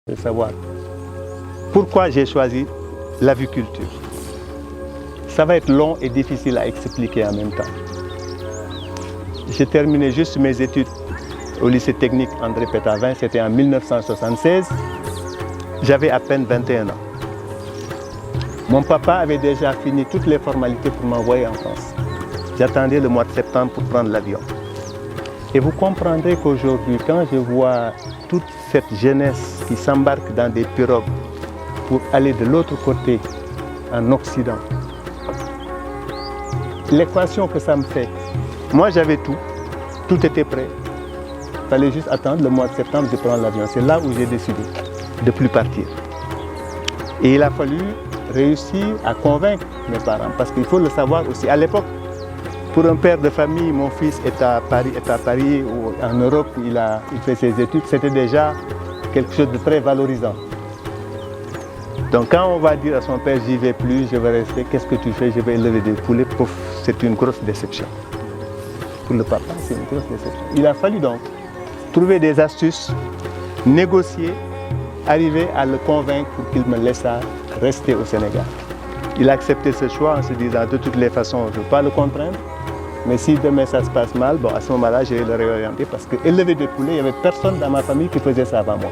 de savoir pourquoi j'ai choisi l'aviculture. Ça va être long et difficile à expliquer en même temps. J'ai terminé juste mes études au lycée technique André Pétavin, c'était en 1976. J'avais à peine 21 ans. Mon papa avait déjà fini toutes les formalités pour m'envoyer en France. J'attendais le mois de septembre pour prendre l'avion. Et vous comprendrez qu'aujourd'hui, quand je vois toute cette jeunesse qui s'embarque dans des pirogues pour aller de l'autre côté, en Occident, l'équation que ça me fait, moi j'avais tout était prêt. Il fallait juste attendre le mois de septembre de prendre l'avion. C'est là où j'ai décidé de ne plus partir. Et il a fallu réussir à convaincre mes parents, parce qu'il faut le savoir aussi. À l'époque, pour un père de famille, mon fils est à Paris ou en Europe, il fait ses études, c'était déjà quelque chose de très valorisant. Donc quand on va dire à son père, j'y vais plus, je vais rester, qu'est-ce que tu fais? Je vais élever des poulets, pouf, c'est une grosse déception. Pour le papa, c'est une grosse déception. Il a fallu donc trouver des astuces, négocier, arriver à le convaincre pour qu'il me laisse rester au Sénégal. Il a accepté ce choix en se disant, de toutes les façons, je ne veux pas le contraindre, mais si demain ça se passe mal, bon, à ce moment-là, je vais le réorienter parce qu'élever des poulets, il n'y avait personne dans ma famille qui faisait ça avant moi.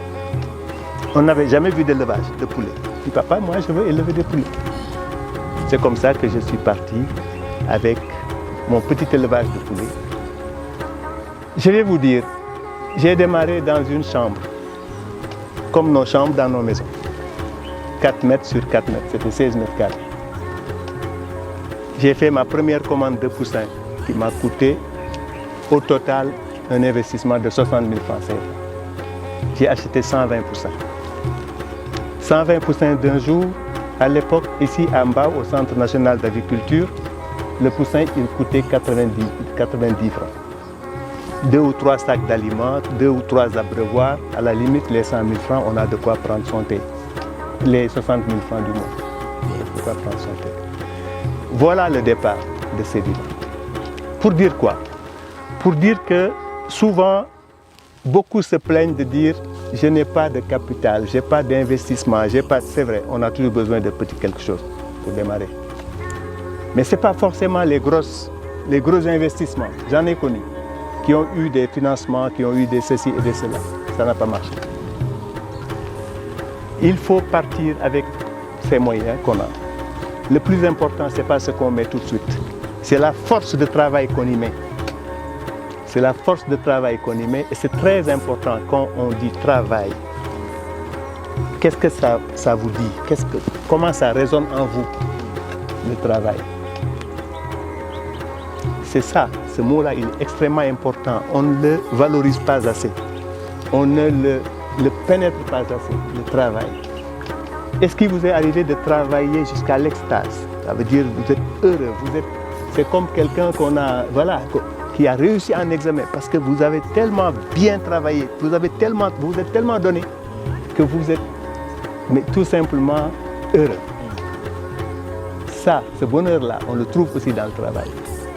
On n'avait jamais vu d'élevage de poulets. Je dis, papa, moi, je veux élever des poulets. C'est comme ça que je suis parti avec mon petit élevage de poulets. Je vais vous dire, j'ai démarré dans une chambre, comme nos chambres dans nos maisons. 4 mètres sur 4 mètres, c'était 16 mètres carrés. J'ai fait ma première commande de poussins qui m'a coûté au total un investissement de 60 000 francs CFA. J'ai acheté 120 poussins. 120 poussins d'un jour, à l'époque, ici à Mbao, au Centre national d'aviculture, le poussin, il coûtait 90 francs. 2 ou 3 sacs d'aliments, 2 ou 3 abreuvoirs, à la limite, les 100 000 francs, on a de quoi prendre son thé. Les 60 000 francs du mois, on a de quoi prendre son thé. Voilà le départ de ces villes. Pour dire quoi? Pour dire que souvent, beaucoup se plaignent de dire je n'ai pas de capital, je n'ai pas d'investissement, c'est vrai, on a toujours besoin de petit quelque chose pour démarrer. Mais ce n'est pas forcément les gros investissements, j'en ai connu, qui ont eu des financements, qui ont eu des ceci et des cela. Ça n'a pas marché. Il faut partir avec ces moyens qu'on a. Le plus important, ce n'est pas ce qu'on met tout de suite. C'est la force de travail qu'on y met. C'est la force de travail qu'on y met et c'est très important quand on dit travail. Qu'est-ce que ça vous dit? Comment ça résonne en vous, le travail? C'est ça, ce mot-là, il est extrêmement important. On ne le valorise pas assez. On ne le pénètre pas assez, le travail. Est-ce qu'il vous est arrivé de travailler jusqu'à l'extase? Ça veut dire que vous êtes heureux, c'est comme quelqu'un qui a réussi en examen parce que vous avez tellement bien travaillé, vous êtes tellement donné que vous êtes tout simplement heureux. Ça, ce bonheur-là, on le trouve aussi dans le travail.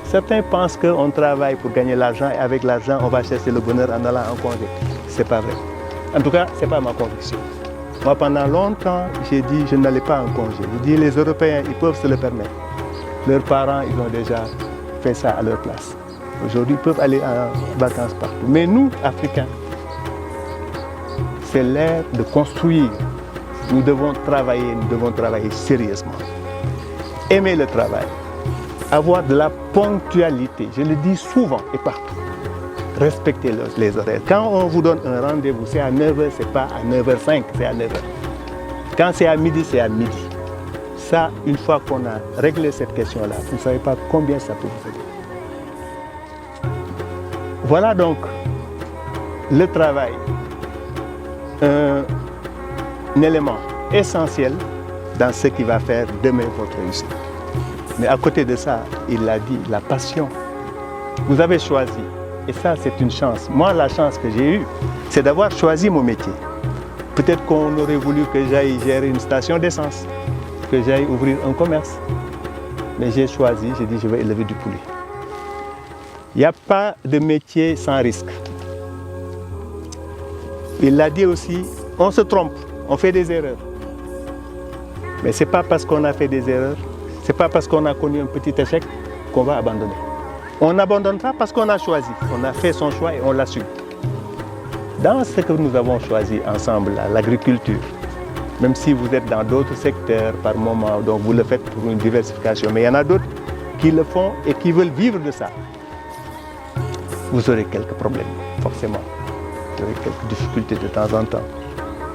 Certains pensent qu'on travaille pour gagner l'argent et avec l'argent, on va chercher le bonheur en allant en congé. Ce n'est pas vrai. En tout cas, ce n'est pas ma conviction. Moi, pendant longtemps, j'ai dit je n'allais pas en congé. Je dis les Européens, ils peuvent se le permettre. Leurs parents, ils ont déjà fait ça à leur place. Aujourd'hui, ils peuvent aller en vacances partout. Mais nous, Africains, c'est l'ère de construire. Nous devons travailler sérieusement. Aimer le travail. Avoir de la ponctualité. Je le dis souvent et partout. Respectez les horaires. Quand on vous donne un rendez-vous, c'est à 9h, ce n'est pas à 9h05, c'est à 9h. Quand c'est à midi, c'est à midi. Ça, une fois qu'on a réglé cette question-là, vous ne savez pas combien ça peut vous aider. Voilà donc le travail, un élément essentiel dans ce qui va faire demain votre réussite. Mais à côté de ça, il l'a dit, la passion. Vous avez choisi. Et ça, c'est une chance. Moi, la chance que j'ai eue, c'est d'avoir choisi mon métier. Peut-être qu'on aurait voulu que j'aille gérer une station d'essence, que j'aille ouvrir un commerce. Mais j'ai choisi, j'ai dit, je vais élever du poulet. Il n'y a pas de métier sans risque. Il l'a dit aussi, On se trompe, on fait des erreurs. Mais ce n'est pas parce qu'on a fait des erreurs, ce n'est pas parce qu'on a connu un petit échec qu'on va abandonner. On n'abandonne pas parce qu'on a choisi. On a fait son choix et on l'assume. Dans ce que nous avons choisi ensemble, l'agriculture, même si vous êtes dans d'autres secteurs par moment, donc vous le faites pour une diversification, mais il y en a d'autres qui le font et qui veulent vivre de ça. Vous aurez quelques problèmes, forcément. Vous aurez quelques difficultés de temps en temps,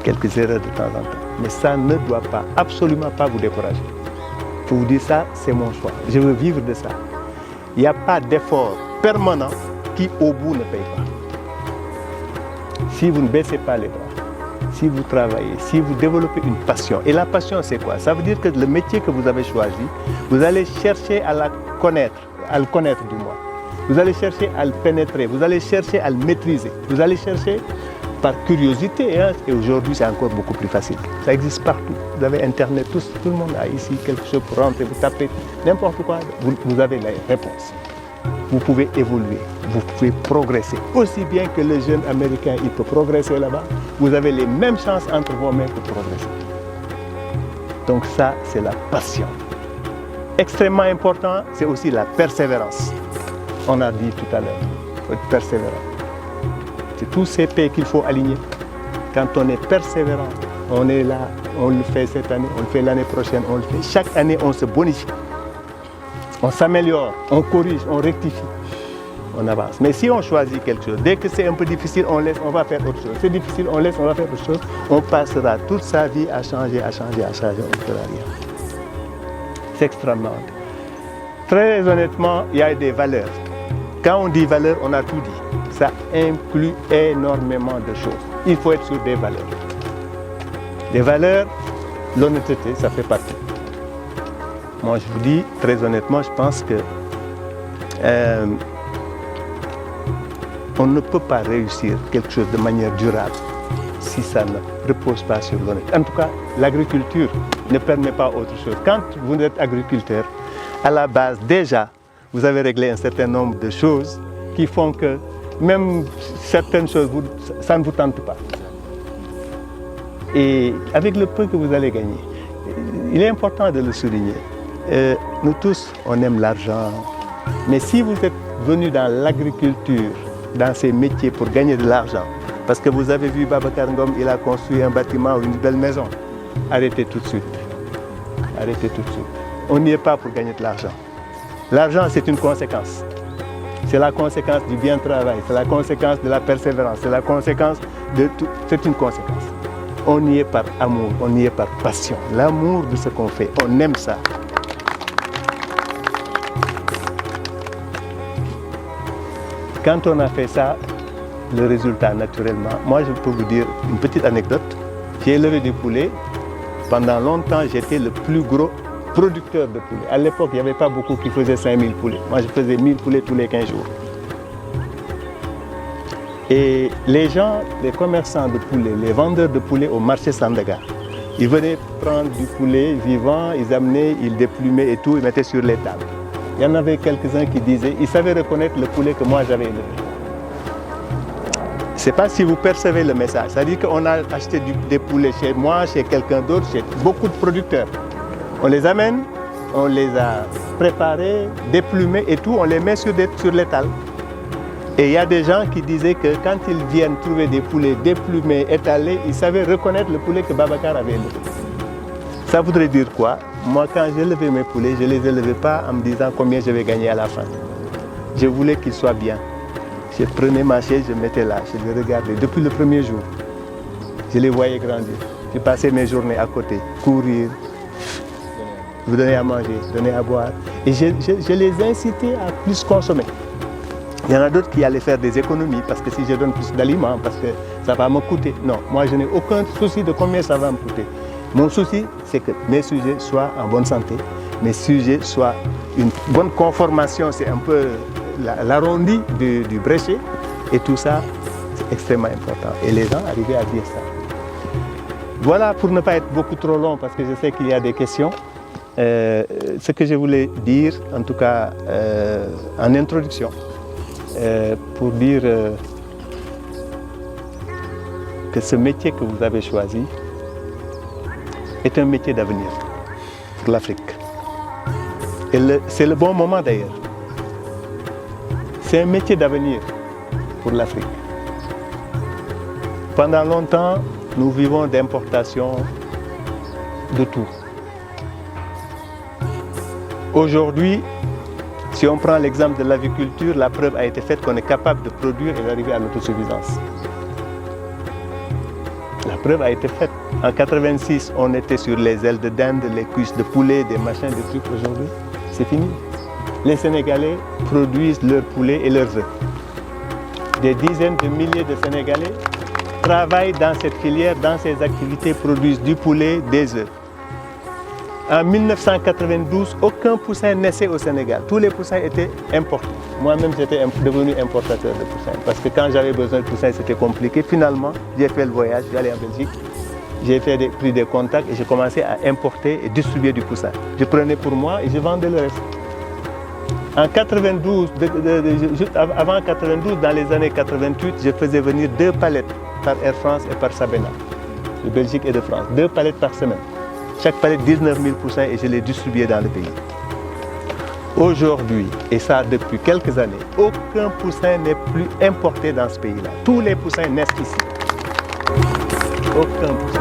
quelques erreurs de temps en temps. Mais ça ne doit pas, absolument pas vous décourager. Il faut vous dire ça, c'est mon choix. Je veux vivre de ça. Il n'y a pas d'effort permanent qui, au bout, ne paye pas. Si vous ne baissez pas les bras, si vous travaillez, si vous développez une passion. Et la passion, c'est quoi? Ça veut dire que le métier que vous avez choisi, vous allez chercher à le connaître du moins. Vous allez chercher à le pénétrer, vous allez chercher à le maîtriser. Vous allez chercher par curiosité, hein, et aujourd'hui c'est encore beaucoup plus facile. Ça existe partout. Vous avez Internet, tout le monde a ici quelque chose pour rentrer, vous tapez n'importe quoi, vous avez les réponses. Vous pouvez évoluer, vous pouvez progresser. Aussi bien que le jeune américain, il peut progresser là-bas, vous avez les mêmes chances entre vos mains pour progresser. Donc ça, c'est la passion. Extrêmement important, c'est aussi la persévérance. On a dit tout à l'heure, il faut être persévérant. C'est tous ces P qu'il faut aligner. Quand on est persévérant, on est là, on le fait cette année, on le fait l'année prochaine, on le fait. Chaque année, on se bonifie. On s'améliore, on corrige, on rectifie, on avance. Mais si on choisit quelque chose, dès que c'est un peu difficile, on laisse, on va faire autre chose. C'est difficile, on laisse, on va faire autre chose. On passera toute sa vie à changer, à changer, à changer, on ne fera rien. C'est extrêmement. Très honnêtement, il y a des valeurs. Quand on dit valeurs, on a tout dit. Ça inclut énormément de choses. Il faut être sur des valeurs. Des valeurs, l'honnêteté, ça fait partie. Moi, je vous dis, très honnêtement, je pense que on ne peut pas réussir quelque chose de manière durable si ça ne repose pas sur l'honnêteté. En tout cas, l'agriculture ne permet pas autre chose. Quand vous êtes agriculteur, à la base, déjà, vous avez réglé un certain nombre de choses qui font que même certaines choses, ça ne vous tente pas. Et avec le peu que vous allez gagner, il est important de le souligner. Nous tous, on aime l'argent. Mais si vous êtes venu dans l'agriculture, dans ces métiers pour gagner de l'argent, parce que vous avez vu Babacar Ngom, il a construit un bâtiment ou une belle maison, arrêtez tout de suite. Arrêtez tout de suite. On n'y est pas pour gagner de l'argent. L'argent, c'est une conséquence. C'est la conséquence du bien travail, c'est la conséquence de la persévérance, c'est la conséquence de tout. C'est une conséquence. On y est par amour, on y est par passion. L'amour de ce qu'on fait, on aime ça. Quand on a fait ça, le résultat naturellement, moi je peux vous dire une petite anecdote. J'ai élevé des poulets. Pendant longtemps, j'étais le plus gros producteur de poulets. À l'époque, il n'y avait pas beaucoup qui faisaient 5000 poulets. Moi, je faisais 1000 poulets tous les 15 jours. Et les gens, les commerçants de poulets, les vendeurs de poulets au marché Sandaga, ils venaient prendre du poulet vivant, ils amenaient, ils déplumaient et tout, ils mettaient sur les tables. Il y en avait quelques-uns qui disaient, ils savaient reconnaître le poulet que moi j'avais élevé. Je ne sais pas si vous percevez le message. C'est-à-dire qu'on a acheté des poulets chez moi, chez quelqu'un d'autre, chez beaucoup de producteurs. On les amène, on les a préparés, déplumés et tout, on les met sur l'étal. Et il y a des gens qui disaient que quand ils viennent trouver des poulets déplumés, étalés, ils savaient reconnaître le poulet que Babacar avait élevé. Ça voudrait dire quoi? Moi, quand j'élevais mes poulets, je ne les élevais pas en me disant combien je vais gagner à la fin. Je voulais qu'ils soient bien. Je prenais ma chaise, je mettais là, je les regardais. Depuis le premier jour, je les voyais grandir. Je passais mes journées à côté, courir, vous donner à manger, donner à boire. Et je les incitais à plus consommer. Il y en a d'autres qui allaient faire des économies parce que si je donne plus d'aliments, parce que ça va me coûter. Non, moi je n'ai aucun souci de combien ça va me coûter. Mon souci, c'est que mes sujets soient en bonne santé, mes sujets soient une bonne conformation, c'est un peu l'arrondi du bréchet. Et tout ça, c'est extrêmement important. Et les gens arrivaient à dire ça. Voilà, pour ne pas être beaucoup trop long, parce que je sais qu'il y a des questions, ce que je voulais dire, en tout cas en introduction, pour dire que ce métier que vous avez choisi est un métier d'avenir pour l'Afrique. Et c'est le bon moment d'ailleurs. C'est un métier d'avenir pour l'Afrique. Pendant longtemps, nous vivons d'importation de tout. Aujourd'hui, si on prend l'exemple de l'aviculture, la preuve a été faite qu'on est capable de produire et d'arriver à l'autosuffisance. La preuve a été faite. En 86, on était sur les ailes de dinde, les cuisses de poulet, des machins, des trucs. Aujourd'hui, c'est fini. Les Sénégalais produisent leurs poulets et leurs œufs. Des dizaines de milliers de Sénégalais travaillent dans cette filière, dans ces activités, produisent du poulet, des œufs. En 1992, aucun poussin naissait au Sénégal. Tous les poussins étaient importés. Moi-même, j'étais devenu importateur de poussins. Parce que quand j'avais besoin de poussins, c'était compliqué. Finalement, j'ai fait le voyage, je suis allé en Belgique. J'ai pris des contacts et j'ai commencé à importer et distribuer du poussin. Je prenais pour moi et je vendais le reste. En 92, juste avant 92, dans les années 88, je faisais venir 2 palettes par Air France et par Sabena, de Belgique et de France. 2 palettes par semaine. Chaque palette 19 000 poussins et je les distribuais dans le pays. Aujourd'hui, et ça depuis quelques années, aucun poussin n'est plus importé dans ce pays-là. Tous les poussins naissent ici. Aucun poussin.